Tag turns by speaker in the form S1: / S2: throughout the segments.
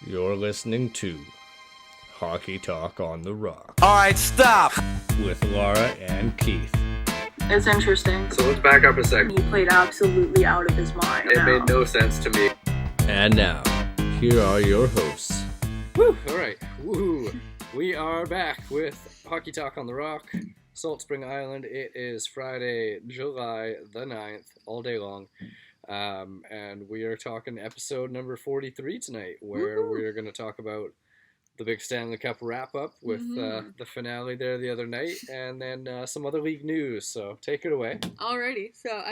S1: You're listening to Hockey Talk on the Rock
S2: Alright, stop!
S1: with Laura and Keith.
S3: It's interesting.
S4: So let's back up a second.
S3: He played absolutely out of his mind.
S4: It made no sense to me.
S1: And now, here are your hosts.
S4: Woo! Alright. Woo! We are back with Hockey Talk on the Rock, Salt Spring Island. It is Friday, July the 9th, all day long. And we are talking episode number 43 tonight, where we're going to talk about the big Stanley Cup Wrap Up with the finale there the other night, and then some other league news. So take it away.
S5: Alrighty, so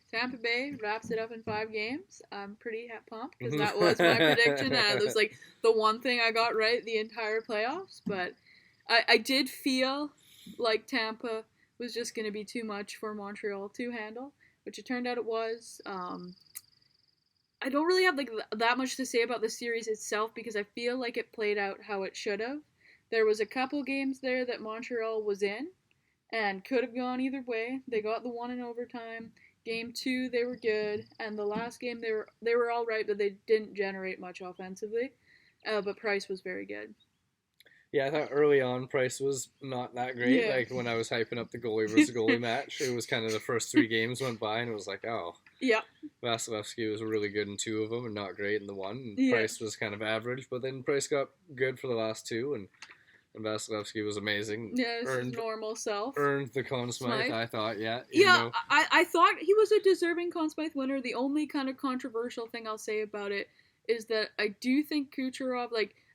S5: Tampa Bay wraps it up in 5 games. I'm pretty pumped because that was my prediction. It was like the one thing I got right the entire playoffs, but I did feel like Tampa was just going to be too much for Montreal to handle, which it turned out it was. I don't really have that much to say about the series itself because I feel like it played out how it should have. There was a couple games there that Montreal was in and could have gone either way. They got the one in overtime. Game 2 they were good, and the last game they were all right, but they didn't generate much offensively. But Price was very good.
S4: Yeah, I thought early on Price was not that great.
S5: Yeah.
S4: Like when I was hyping up the goalie versus goalie match, it was kind of the first 3 games went by, and it was like, oh.
S5: Yeah.
S4: Vasilevsky was really good in 2 of them and not great in the one. And
S5: Yeah.
S4: Price was kind of average, but then Price got good for the last 2, and Vasilevsky was amazing.
S5: Yeah, his normal self.
S4: Earned the Conn Smythe,
S5: Smythe.
S4: I thought, yeah.
S5: Yeah, I thought he was a deserving Conn Smythe winner. The only kind of controversial thing I'll say about it is that I do think Kucherov,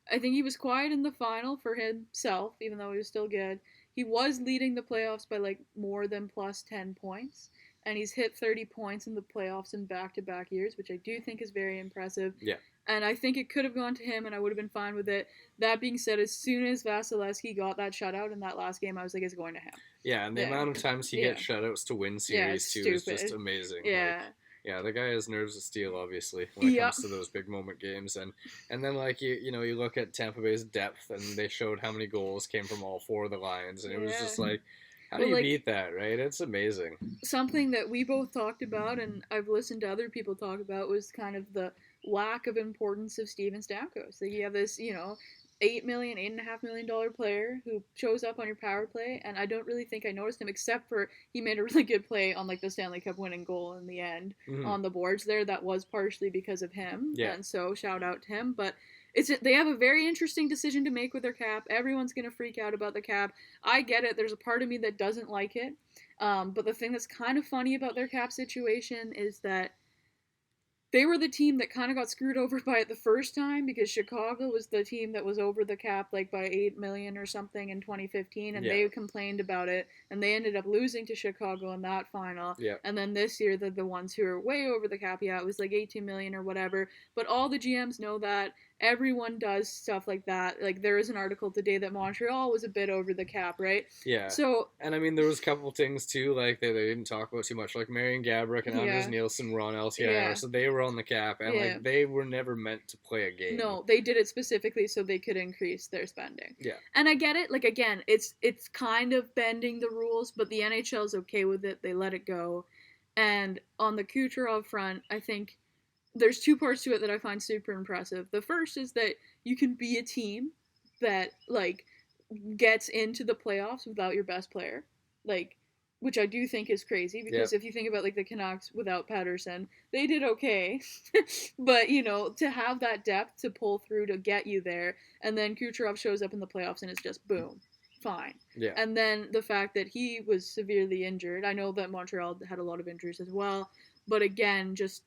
S5: I think he was quiet in the final for himself, even though he was still good. He was leading the playoffs by more than plus 10 points. And he's hit 30 points in the playoffs in back-to-back years, which I do think is very impressive.
S4: Yeah.
S5: And I think it could have gone to him, and I would have been fine with it. That being said, as soon as Vasilevsky got that shutout in that last game, I was like, it's going to him.
S4: Yeah, and the amount of times he gets shutouts to win series, too, is just amazing.
S5: Yeah.
S4: Yeah, the guy has nerves of steel, obviously, when it comes to those big moment games. And then, you look at Tampa Bay's depth, and they showed how many goals came from all 4 of the lines, and it was just like, how do you beat that, right? It's amazing.
S5: Something that we both talked about, and I've listened to other people talk about, was kind of the lack of importance of Steven Stamkos. You have this, $8.5 million player who shows up on your power play, and I don't really think I noticed him, except for he made a really good play on the Stanley Cup winning goal in the end on the boards there. That was partially because of him, and so shout out to him. But they have a very interesting decision to make with their cap. Everyone's going to freak out about the cap. I get it. There's a part of me that doesn't like it. But the thing that's kind of funny about their cap situation is that they were the team that kind of got screwed over by it the first time, because Chicago was the team that was over the cap by $8 million or something in 2015, and they complained about it, and they ended up losing to Chicago in that final.
S4: Yep.
S5: And then this year, they're the ones who are way over the cap. Yeah, it was $18 million or whatever, but all the GMs know that. Everyone does stuff like that. There is an article today that Montreal was a bit over the cap, right?
S4: Yeah.
S5: So,
S4: and there was a couple things too, they didn't talk about too much, like Marian Gaborik and Anders Nielsen were on LTIR, so they were on the cap, and they were never meant to play a game.
S5: No, they did it specifically so they could increase their spending.
S4: Yeah.
S5: And I get it. Again, it's kind of bending the rules, but the NHL is okay with it. They let it go. And on the Kucherov front, I think there's 2 parts to it that I find super impressive. The first is that you can be a team that, gets into the playoffs without your best player. Which I do think is crazy, because if you think about, the Canucks without Pettersson, they did okay. But, to have that depth to pull through to get you there, and then Kucherov shows up in the playoffs and it's just boom. Fine.
S4: Yeah.
S5: And then the fact that he was severely injured. I know that Montreal had a lot of injuries as well. But again, just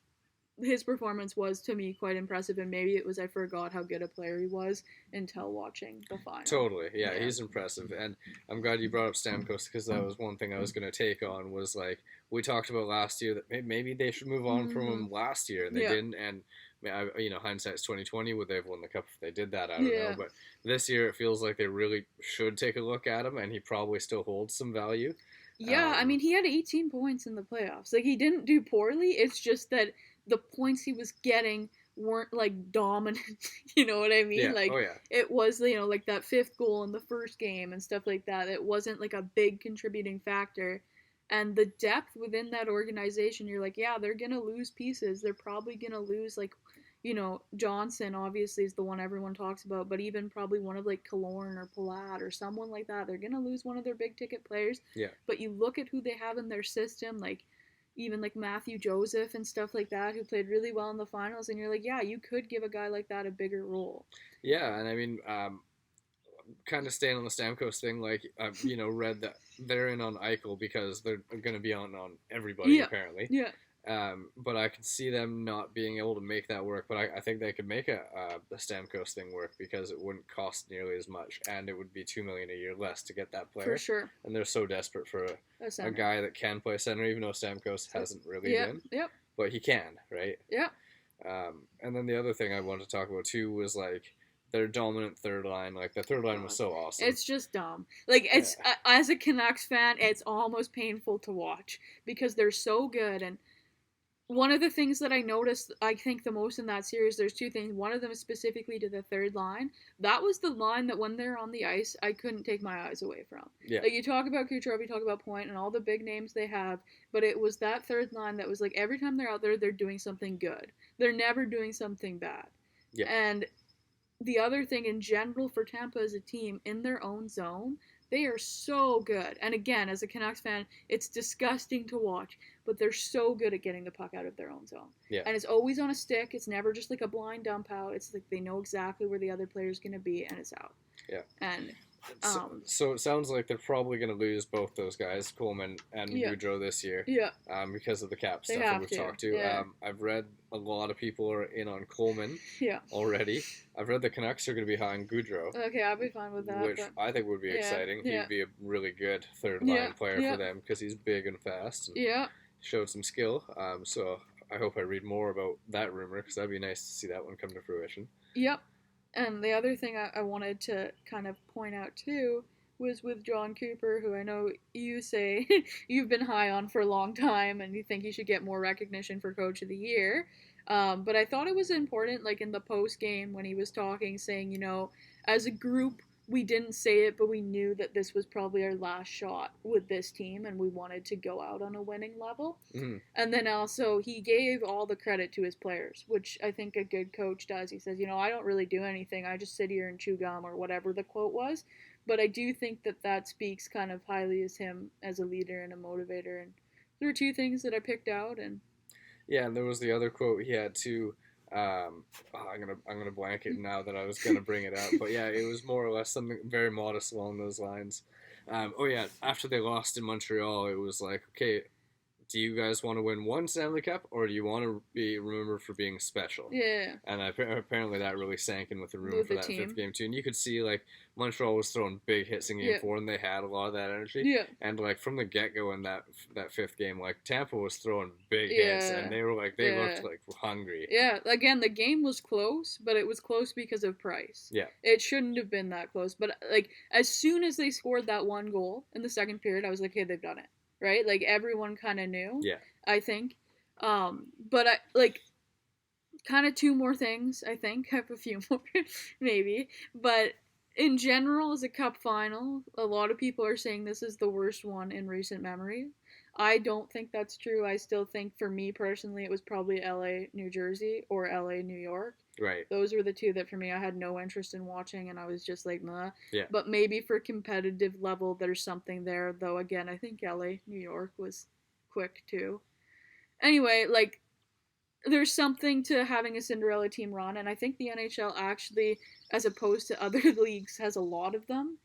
S5: his performance was, to me, quite impressive, and maybe it was I forgot how good a player he was until watching the final.
S4: Totally, yeah, he's impressive, and I'm glad you brought up Stamkos, because that was one thing I was going to take on, was, we talked about last year that maybe they should move on from him last year, and they didn't, and, hindsight's 2020, would they have won the Cup if they did that? I don't know, but this year it feels like they really should take a look at him, and he probably still holds some value.
S5: Yeah, he had 18 points in the playoffs. He didn't do poorly, it's just that the points he was getting weren't dominant. You know what I mean? It was, that 5th goal in the first game and stuff like that. It wasn't a big contributing factor. And the depth within that organization, you're they're gonna lose pieces. They're probably gonna lose Johnson obviously is the one everyone talks about, but even probably one of like Killorn or Palat or someone like that, they're going to lose one of their big ticket players.
S4: Yeah.
S5: But you look at who they have in their system, like even like Matthew Joseph and stuff like that, who played really well in the finals, and you're like, yeah, you could give a guy like that a bigger role.
S4: Yeah, and I mean, kind of staying on the Stamkos thing, like I've read that they're in on Eichel because they're going to be on everybody apparently.
S5: Yeah.
S4: But I could see them not being able to make that work. But I think they could make the Stamkos thing work because it wouldn't cost nearly as much, and it would be $2 million a year less to get that player.
S5: For sure.
S4: And they're so desperate for a guy that can play center, even though Stamkos hasn't really been.
S5: Yep.
S4: But he can, right?
S5: Yeah.
S4: And then the other thing I wanted to talk about too was like their dominant third line. Like the third line was so awesome.
S5: It's just dumb. Like it's as a Canucks fan, it's almost painful to watch because they're so good. And one of the things that I noticed, I think the most in that series, there's two things. One of them is specifically to the third line. That was the line that when they're on the ice, I couldn't take my eyes away from.
S4: Yeah.
S5: Like you talk about Kucherov, you talk about Point, and all the big names they have, but it was that third line that was like every time they're out there, they're doing something good. They're never doing something bad.
S4: Yeah.
S5: And the other thing in general for Tampa as a team, in their own zone, they are so good. And again, as a Canucks fan, it's disgusting to watch, but they're so good at getting the puck out of their own zone.
S4: Yeah.
S5: And it's always on a stick. It's never just like a blind dump out. It's like they know exactly where the other player's going to be, and it's out.
S4: Yeah.
S5: And
S4: so it sounds like they're probably going to lose both those guys, Coleman and Goudreau, this year.
S5: Yeah.
S4: Because of the cap
S5: They
S4: stuff
S5: have
S4: that we've
S5: to.
S4: talked to.
S5: Yeah.
S4: I've read a lot of people are in on Coleman.
S5: Yeah.
S4: Already. I've read the Canucks are going to be high on Goudreau.
S5: Okay, I'll be fine with that.
S4: Which I think would be exciting.
S5: Yeah.
S4: He'd be a really good third line player for them because he's big and fast. And showed some skill. So I hope I read more about that rumor because that'd be nice to see that one come to fruition.
S5: Yep. And the other thing I wanted to kind of point out too was with John Cooper, who I know you say you've been high on for a long time and you think he should get more recognition for Coach of the Year. But I thought it was important, like in the post game when he was talking, saying, as a group, we didn't say it, but we knew that this was probably our last shot with this team and we wanted to go out on a winning level. Mm-hmm. And then also he gave all the credit to his players, which I think a good coach does. He says, I don't really do anything. I just sit here and chew gum or whatever the quote was. But I do think that speaks kind of highly as him as a leader and a motivator. And there were two things that I picked out. And
S4: yeah, and there was the other quote he had too. I'm gonna blank it now that I was gonna bring it up, but yeah, it was more or less something very modest along those lines. After they lost in Montreal, it was like, okay, do you guys want to win one Stanley Cup or do you want to be remembered for being special?
S5: Yeah.
S4: And apparently that really sank in with the rumor for that fifth game too. And you could see like Montreal was throwing big hits in game 4 and they had a lot of that energy.
S5: Yeah.
S4: And like from the get-go in that fifth game, like Tampa was throwing big hits and they were like, they looked like hungry.
S5: Yeah. Again, the game was close, but it was close because of Price.
S4: Yeah.
S5: It shouldn't have been that close. But like as soon as they scored that one goal in the second period, I was like, hey, they've done it. Right? Like, everyone kind of knew, I think. But, I like, kind of two more things, I think. I have a few more, maybe. But, in general, as a cup final, a lot of people are saying this is the worst one in recent memory. I don't think that's true. I still think, for me personally, it was probably LA, New Jersey, or LA, New York.
S4: Right.
S5: Those were the two that, for me, I had no interest in watching, and I was just like, nah.
S4: Yeah.
S5: But maybe for competitive level, there's something there, though, again, I think LA, New York was quick, too. Anyway, like, there's something to having a Cinderella team run, and I think the NHL actually, as opposed to other leagues, has a lot of them.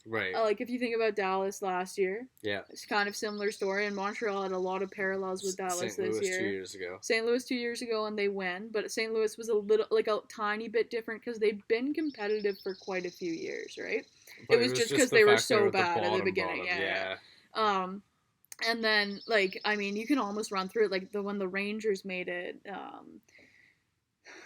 S4: Right.
S5: Like, if you think about Dallas last year.
S4: Yeah.
S5: It's kind of similar story, and Montreal had a lot of parallels with Dallas this year.
S4: St. Louis 2 years ago.
S5: St. Louis 2 years ago, and they win, but St. Louis was a tiny bit different because they've been competitive for quite a few years, right?
S4: But
S5: it was just because they were so bad at the beginning.
S4: Yeah.
S5: And then, like, I mean, you can almost run through it, like, when the Rangers made it,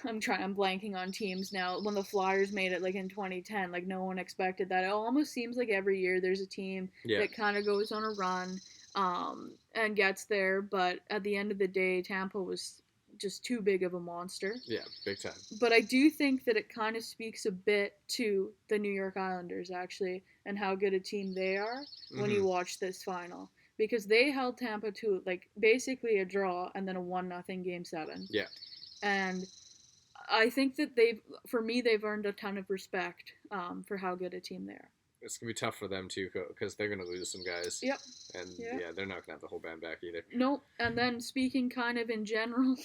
S5: I'm blanking on teams now. When the Flyers made it, like, in 2010, like, no one expected that. It almost seems like every year there's a team that kind of goes on a run and gets there. But at the end of the day, Tampa was just too big of a monster.
S4: Yeah, big time.
S5: But I do think that it kind of speaks a bit to the New York Islanders, actually, and how good a team they are when you watch this final. Because they held Tampa to, like, basically a draw and then a 1-0 Game 7.
S4: Yeah.
S5: And I think that they've earned a ton of respect for how good a team they are.
S4: It's going to be tough for them, too, because they're going to lose some guys.
S5: Yep.
S4: And, yeah, they're not going to have the whole band back either.
S5: Nope. And then, speaking kind of in general,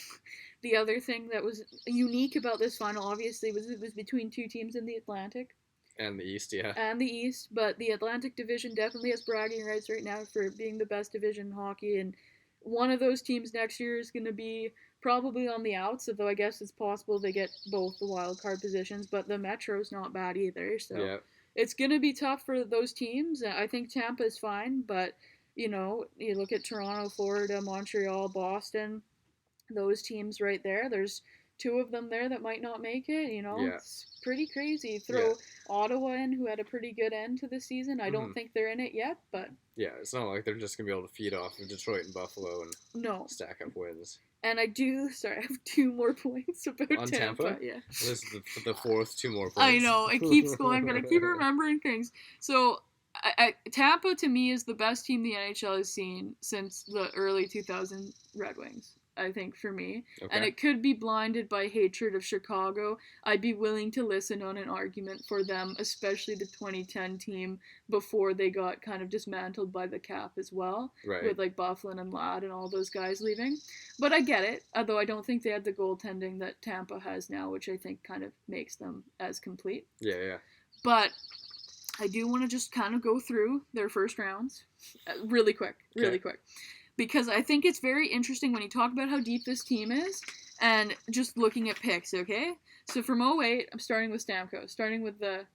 S5: the other thing that was unique about this final, obviously, was it was between two teams in the Atlantic.
S4: And the East, yeah.
S5: And the East, but the Atlantic Division definitely has bragging rights right now for being the best division in hockey, and one of those teams next year is going to be probably on the outs, although I guess it's possible they get both the wild card positions, but the Metro's not bad either, so...
S4: Yeah.
S5: It's going to be tough for those teams. I think Tampa is fine, but, you look at Toronto, Florida, Montreal, Boston, those teams right there. There's two of them there that might not make it, It's pretty crazy. Throw Ottawa in, who had a pretty good end to the season. I don't think they're in it yet, but...
S4: Yeah, it's not like they're just going to be able to feed off of Detroit and Buffalo and stack up wins.
S5: And I have 2 more points about
S4: On
S5: Tampa. Yeah.
S4: This is the fourth 2 more points.
S5: I know, it keeps going. I'm going to keep remembering things. So, Tampa, to me, is the best team the NHL has seen since the early 2000 Red Wings, I think, for me. Okay. And it could be blinded by hatred of Chicago. I'd be willing to listen on an argument for them, especially the 2010 team, before they got kind of dismantled by the cap as well.
S4: Right.
S5: With, like, Byfuglien and Ladd and all those guys leaving. But I get it, although I don't think they had the goaltending that Tampa has now, which I think kind of makes them as complete.
S4: Yeah.
S5: But I do want to just kind of go through their first rounds really quick. Because I think it's very interesting when you talk about how deep this team is and just looking at picks, okay? So from 08, I'm starting with Stamkos, starting with the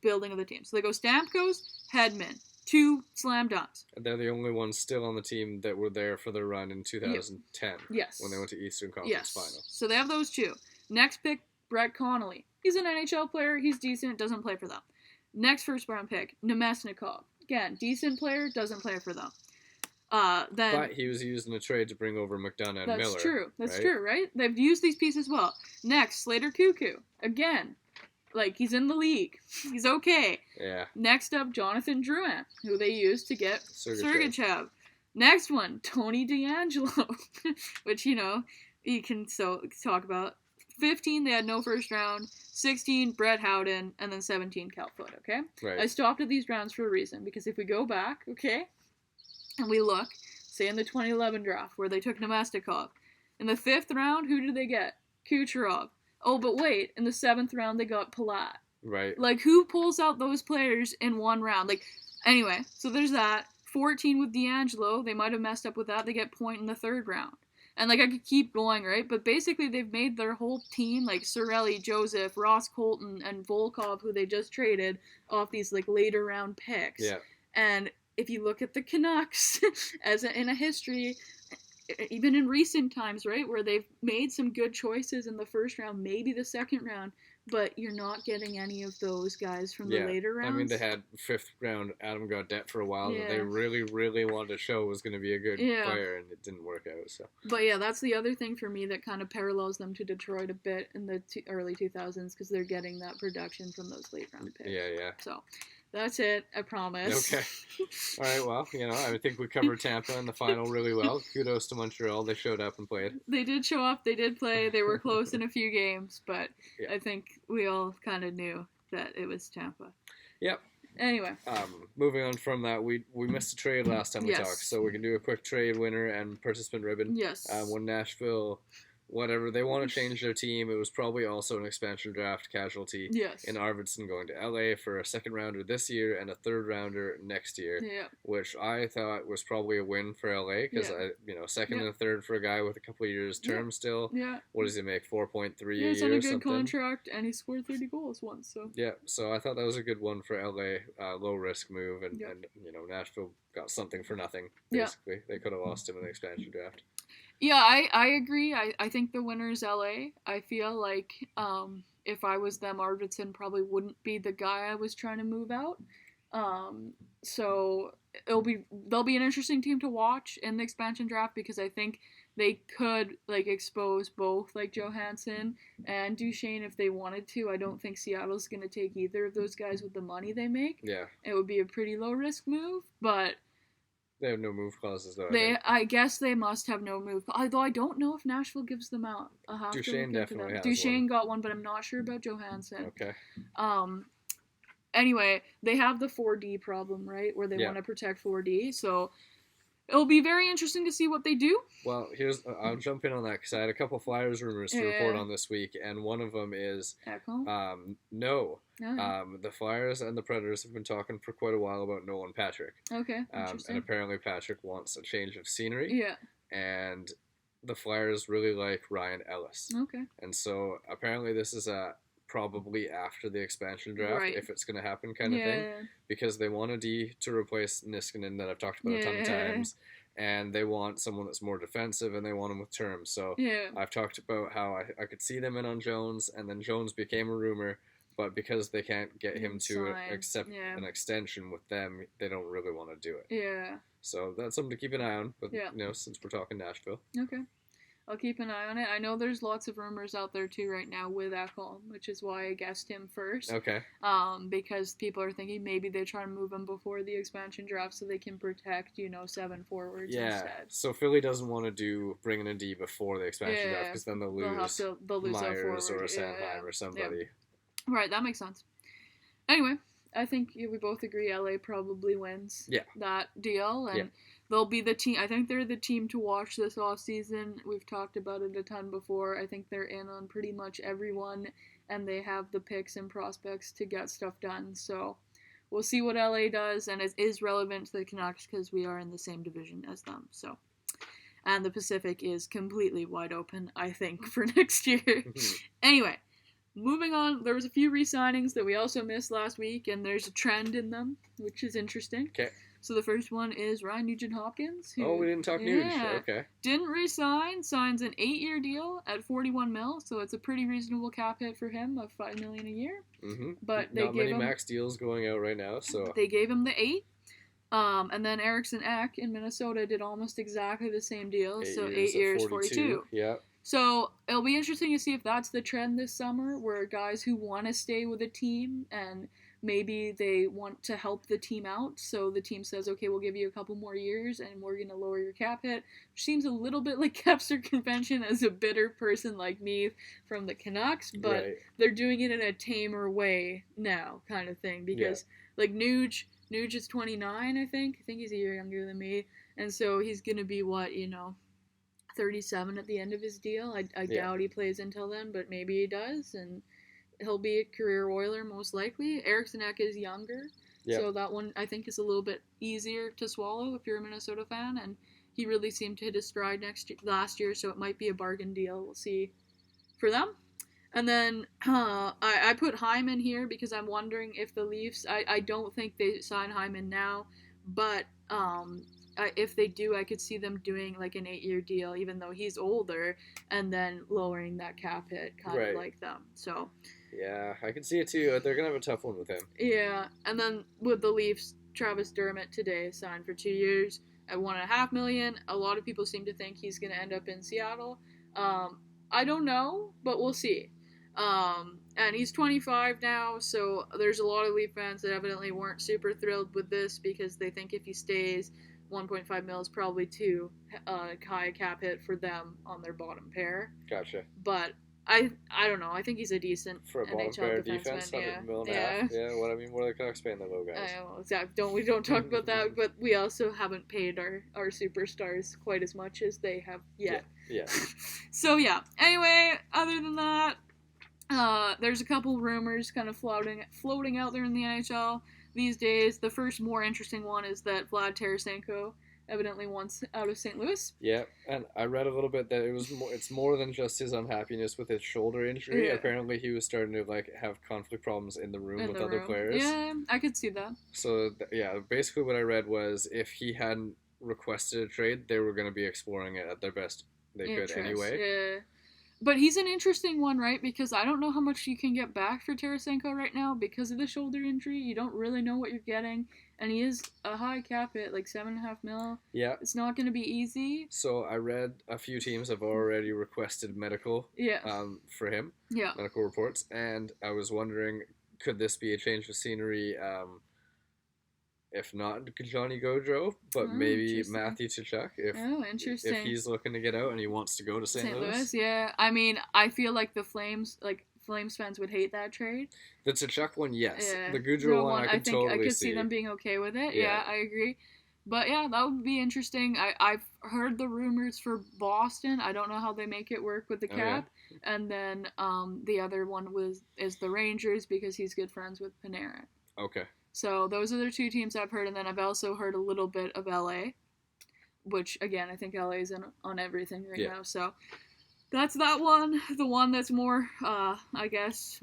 S5: building of the team. So they go Stamkos, Hedman, 2 slam dunks.
S4: And they're the only ones still on the team that were there for their run in 2010.
S5: Yes.
S4: When they went to Eastern Conference Final.
S5: So they have those 2. Next pick, Brett Connolly. He's an NHL player. He's decent. Doesn't play for them. Next first round pick, Nemesnikov. Again, decent player. Doesn't play for them. But
S4: he was used in a trade to bring over McDonough and Miller.
S5: That's true, right? They've used these pieces well. Next, Slater Cuckoo. Again, he's in the league. He's okay.
S4: Yeah.
S5: Next up, Jonathan Drouin, who they used to get Sergachev. Next one, Tony DeAngelo, which, you can talk about. 15, they had no first round. 16, Brett Howden. And then 17, Cal Foote, okay?
S4: Right.
S5: I stopped at these rounds for a reason, because if we go back, okay, and we look, say in the 2011 draft, where they took Nemesnikov, in the 5th round, who did they get? Kucherov. Oh, but wait, in the 7th round, they got Palat.
S4: Right.
S5: Who pulls out those players in one round? Anyway, so there's that. 14 with DeAngelo, they might have messed up with that. They get Point in the 3rd round. And, I could keep going, right? But basically, they've made their whole team, Cirelli, Joseph, Ross Colton, and Volkov, who they just traded, off these, later round picks.
S4: Yeah.
S5: And if you look at the Canucks, in a history, even in recent times, right, where they've made some good choices in the first round, maybe the 2nd round, but you're not getting any of those guys from the later rounds.
S4: I mean, they had 5th round Adam Gaudette for a while that they really, really wanted to show was going to be a good player, and it didn't work out. So. But
S5: yeah, that's the other thing for me that kind of parallels them to Detroit a bit in the early 2000s, because they're getting that production from those late round picks.
S4: Yeah.
S5: So. That's it, I promise.
S4: Okay. All right, well, I think we covered Tampa in the final really well. Kudos to Montreal. They showed up and played.
S5: They did show up. They did play. They were close in a few games, but I think we all kind of knew that it was Tampa.
S4: Yep.
S5: Anyway.
S4: Moving on from that, we missed a trade last time we talked, so we can do a quick trade winner and participant ribbon.
S5: Yes.
S4: When Nashville... Whatever, they want to change their team. It was probably also an expansion draft casualty.
S5: Yes.
S4: In Arvidsson going to LA for a 2nd rounder this year and a 3rd rounder next year.
S5: Yeah.
S4: Which I thought was probably a win for LA because 2nd and 3rd for a guy with a couple of years term still.
S5: Yeah.
S4: What does he make? 4.3 a year.
S5: He's on a good
S4: something?
S5: Contract and he scored 30 goals once. So.
S4: Yeah. So I thought that was a good one for LA. Low risk move and Nashville got something for nothing. Basically, they could have lost him in the expansion draft.
S5: Yeah, I agree. I think the winner is LA. I feel like if I was them, Arvidsson probably wouldn't be the guy I was trying to move out. So they'll be an interesting team to watch in the expansion draft because I think they could expose both Johansson and Duchesne if they wanted to. I don't think Seattle's going to take either of those guys with the money they make.
S4: Yeah.
S5: It would be a pretty low risk move, but
S4: They have no move clauses, though.
S5: I guess they must have no move. Although I don't know if Nashville gives them out. I'll have
S4: Duchesne
S5: to look into
S4: definitely
S5: that.
S4: has
S5: Duchesne
S4: one.
S5: got one, but I'm not sure about Johansson.
S4: Okay.
S5: Anyway, they have the 4D problem, right? Where they
S4: Yeah.
S5: want to protect 4D. So it'll be very interesting to see what they do.
S4: Well, I'll jump in on that because I had a couple Flyers rumors to report
S5: Yeah.
S4: on this week, and one of them is
S5: Ekholm?
S4: no.
S5: Oh,
S4: The Flyers and the Predators have been talking for quite a while about Nolan Patrick.
S5: okay,
S4: And
S5: interesting.
S4: apparently Patrick wants a change of scenery.
S5: Yeah,
S4: And the Flyers really like Ryan Ellis.
S5: okay.
S4: And so apparently this is probably after the expansion draft,
S5: Right.
S4: if it's going to happen kind of thing. Because they want a D to replace Niskanen that I've talked about a ton of times. And they want someone that's more defensive, and they want him with terms. So
S5: Yeah.
S4: I've talked about how I could see them in on Jones, and then Jones became a rumor. But because they can't get him to
S5: Sign.
S4: accept
S5: Yeah.
S4: an extension with them, they don't really want to do it.
S5: Yeah.
S4: So that's something to keep an eye on. But
S5: Yeah.
S4: since we're talking Nashville,
S5: Okay. I'll keep an eye on it. I know there's lots of rumors out there too right now with Ekholm, which is why I guessed him first.
S4: okay,
S5: Because people are thinking maybe they try to move him before the expansion draft so they can protect, 7 forwards
S4: yeah.
S5: instead.
S4: So Philly doesn't want to bring in a D before the expansion draft
S5: Yeah.
S4: because then they'll
S5: They'll
S4: lose
S5: lose a
S4: Myers
S5: forward.
S4: or Sanheim
S5: Yeah.
S4: or somebody.
S5: Right, that makes sense. Anyway, I think we both agree LA probably wins that deal, and they'll be the team. I think they're the team to watch this offseason. We've talked about it a ton before. I think they're in on pretty much everyone, and they have the picks and prospects to get stuff done. So we'll see what LA does, and it is relevant to the Canucks because we are in the same division as them. So, and the Pacific is completely wide open, I think, for next year. Anyway. Moving on, there was a few re-signings that we also missed last week, and there's a trend in them, which is interesting.
S4: Okay.
S5: So the first one is Ryan Nugent-Hopkins. Who,
S4: we didn't talk Nuge. Okay.
S5: Didn't re-sign, signs an 8-year deal at $41 million, so it's a pretty reasonable cap hit for him of $5 million a year.
S4: Mm-hmm.
S5: But they
S4: Not
S5: gave
S4: many
S5: him,
S4: max deals going out right now, so
S5: they gave him the 8. And then Eriksson Ek in Minnesota did almost exactly the same deal, 8 years, 42.
S4: Yeah.
S5: So it'll be interesting to see if that's the trend this summer, where guys who want to stay with a team and maybe they want to help the team out, so the team says, okay, we'll give you a couple more years and we're going to lower your cap hit, which seems a little bit like cap circumvention as a bitter person like me from the Canucks, but they're doing it in a tamer way now, kind of thing, because like Nuge is 29, I think he's a year younger than me, and so he's going to be 37 at the end of his deal. I doubt he plays until then, but maybe he does, and he'll be a career Oiler most likely. Eriksson Ek is younger, so that one I think is a little bit easier to swallow if you're a Minnesota fan, and he really seemed to hit his stride last year, so it might be a bargain deal. We'll see for them. And then I put Hyman here because I'm wondering if the Leafs, I don't think they sign Hyman now, but if they do, I could see them doing like an 8-year deal, even though he's older, and then lowering that cap hit, kind of like them. So
S4: yeah, I can see it too. They're gonna have a tough one with him.
S5: Yeah, and then with the Leafs, Travis Dermot today signed for 2 years at $1.5 million. A lot of people seem to think he's gonna end up in Seattle. I don't know, but we'll see. And he's 25 now, so there's a lot of Leaf fans that evidently weren't super thrilled with this because they think if he stays, 1.5 mil is probably too high a cap hit for them on their bottom pair.
S4: Gotcha.
S5: But I don't know. I think he's a decent
S4: for a bottom
S5: NHL
S4: pair
S5: defenseman.
S4: defense, $100 million. Yeah. What I mean, what are the Canucks paying the low guys?
S5: I know, exactly. We don't talk about that, but we also haven't paid our superstars quite as much as they have yet.
S4: Yeah.
S5: So yeah. Anyway, other than that, there's a couple rumors kind of floating out there in the NHL these days. The first more interesting one is that Vlad Tarasenko evidently wants out of St. Louis.
S4: Yeah, and I read a little bit that it's more than just his unhappiness with his shoulder injury.
S5: Yeah.
S4: Apparently he was starting to have conflict problems in the room with other players.
S5: Yeah, I could see that.
S4: So basically what I read was if he hadn't requested a trade, they were going to be exploring it at their best they could anyway.
S5: Yeah. But he's an interesting one, right? Because I don't know how much you can get back for Tarasenko right now because of the shoulder injury. You don't really know what you're getting. And he is a high cap hit, like $7.5 million.
S4: Yeah.
S5: It's not going to be easy.
S4: So I read a few teams have already requested medical for him.
S5: Yeah.
S4: Medical reports. And I was wondering, could this be a change of scenery if not Johnny Gaudreau, but
S5: Oh,
S4: maybe
S5: interesting.
S4: Matthew Tkachuk
S5: Interesting.
S4: if he's looking to get out and he wants to go to St. Louis.
S5: Yeah. I mean, I feel like the Flames fans would hate that trade.
S4: The Tkachuk one, yes.
S5: Yeah.
S4: The Gaudreau one, I
S5: think
S4: totally
S5: I could
S4: see.
S5: see them being okay with it.
S4: Yeah.
S5: Yeah, I agree. But yeah, that would be interesting. I've heard the rumors for Boston. I don't know how they make it work with the cap.
S4: Oh, yeah.
S5: And then the other one is the Rangers because he's good friends with Panarin.
S4: Okay.
S5: So those are the two teams I've heard, and then I've also heard a little bit of LA, which again I think LA is on everything right now. So that's that one. The one that's more, I guess,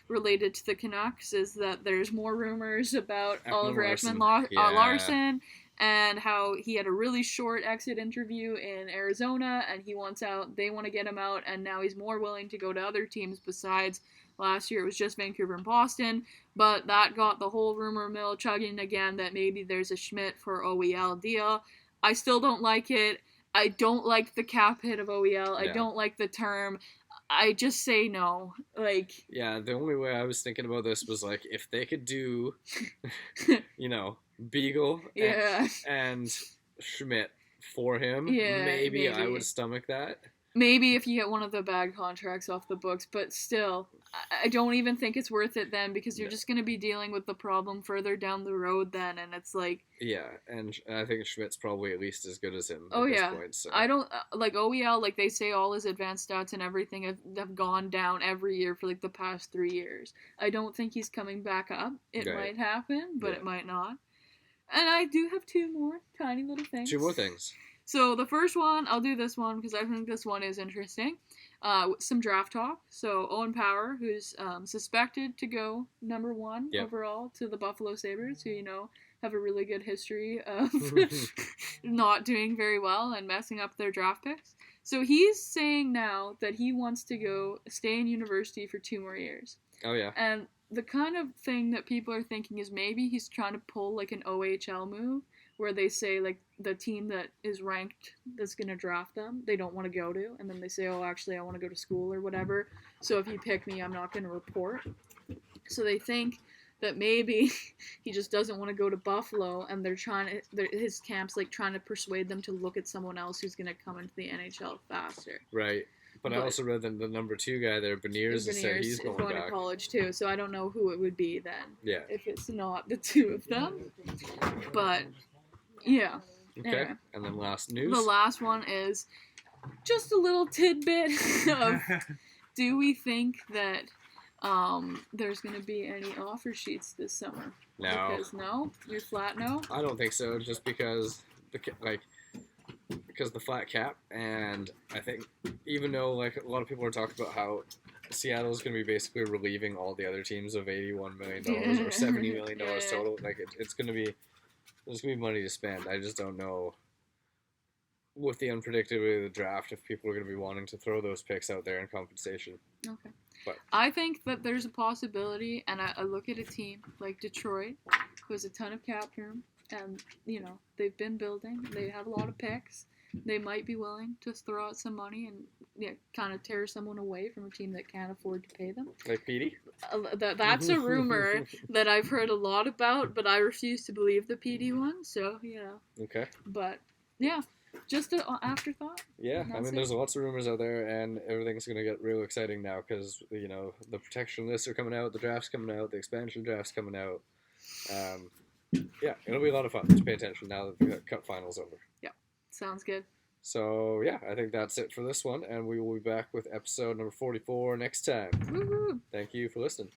S5: related to the Canucks is that there's more rumors about Oliver Ekman-Larsson and how he had a really short exit interview in Arizona and he wants out. They want to get him out, and now he's more willing to go to other teams besides last year. It was just Vancouver and Boston, but that got the whole rumor mill chugging again that maybe there's a Schmidt for OEL deal. I still don't like it. I don't like the cap hit of OEL. I don't like the term. I just say no.
S4: Yeah, the only way I was thinking about this was if they could do, Beagle and Schmidt for him, maybe I would stomach that.
S5: Maybe if you get one of the bad contracts off the books, but still, I don't even think it's worth it then because you're just going to be dealing with the problem further down the road then, and it's
S4: Yeah, and I think Schmidt's probably at least as good as him at this point. So.
S5: I don't, OEL, they say all his advanced stats and everything have gone down every year for, the past 3 years. I don't think he's coming back up. It might happen, but it might not. And I do have two more tiny little things.
S4: Two more things.
S5: So the first one, I'll do this one because I think this one is interesting. Some draft talk. So Owen Power, who's suspected to go number 1 overall to the Buffalo Sabres, who, have a really good history of not doing very well and messing up their draft picks. So he's saying now that he wants to stay in university for 2 more years.
S4: Oh, yeah.
S5: And the kind of thing that people are thinking is maybe he's trying to pull an OHL move where they say the team that is ranked that's going to draft them, they don't want to go to, and then they say, oh, actually I want to go to school or whatever, so if you pick me, I'm not going to report. So they think that maybe he just doesn't want to go to Buffalo, and his camp's trying to persuade them to look at someone else who's going to come into the NHL faster.
S4: Right. But I also read that the number 2 guy there, Beniers said he's going back.
S5: To college too, so I don't know who it would be then.
S4: Yeah.
S5: If it's not the two of them. But, yeah.
S4: Okay,
S5: anyway.
S4: And then last news.
S5: The last one is just a little tidbit of, do we think that there's going to be any offer sheets this summer?
S4: No.
S5: Because no? You're flat no?
S4: I don't think so, just because the flat cap, and I think even though a lot of people are talking about how Seattle's going to be basically relieving all the other teams of $81 million or $70 million total, it's going to be, there's going to be money to spend. I just don't know with the unpredictability of the draft if people are going to be wanting to throw those picks out there in compensation.
S5: Okay.
S4: But
S5: I think that there's a possibility, and I look at a team like Detroit, who has a ton of cap room, and, they've been building. They have a lot of picks. They might be willing to throw out some money and kind of tear someone away from a team that can't afford to pay them.
S4: Like Petey?
S5: That's a rumor that I've heard a lot about, but I refuse to believe the PD one, so,
S4: Okay.
S5: But, yeah, just an afterthought.
S4: Yeah, I mean, there's lots of rumors out there, and everything's going to get real exciting now because, the protection lists are coming out, the draft's coming out, the expansion draft's coming out. Yeah, it'll be a lot of fun to pay attention now that the Cup final's over.
S5: Yeah, sounds good.
S4: So, yeah, I think that's it for this one, and we will be back with episode number 44 next time.
S5: Woohoo!
S4: Thank you for listening.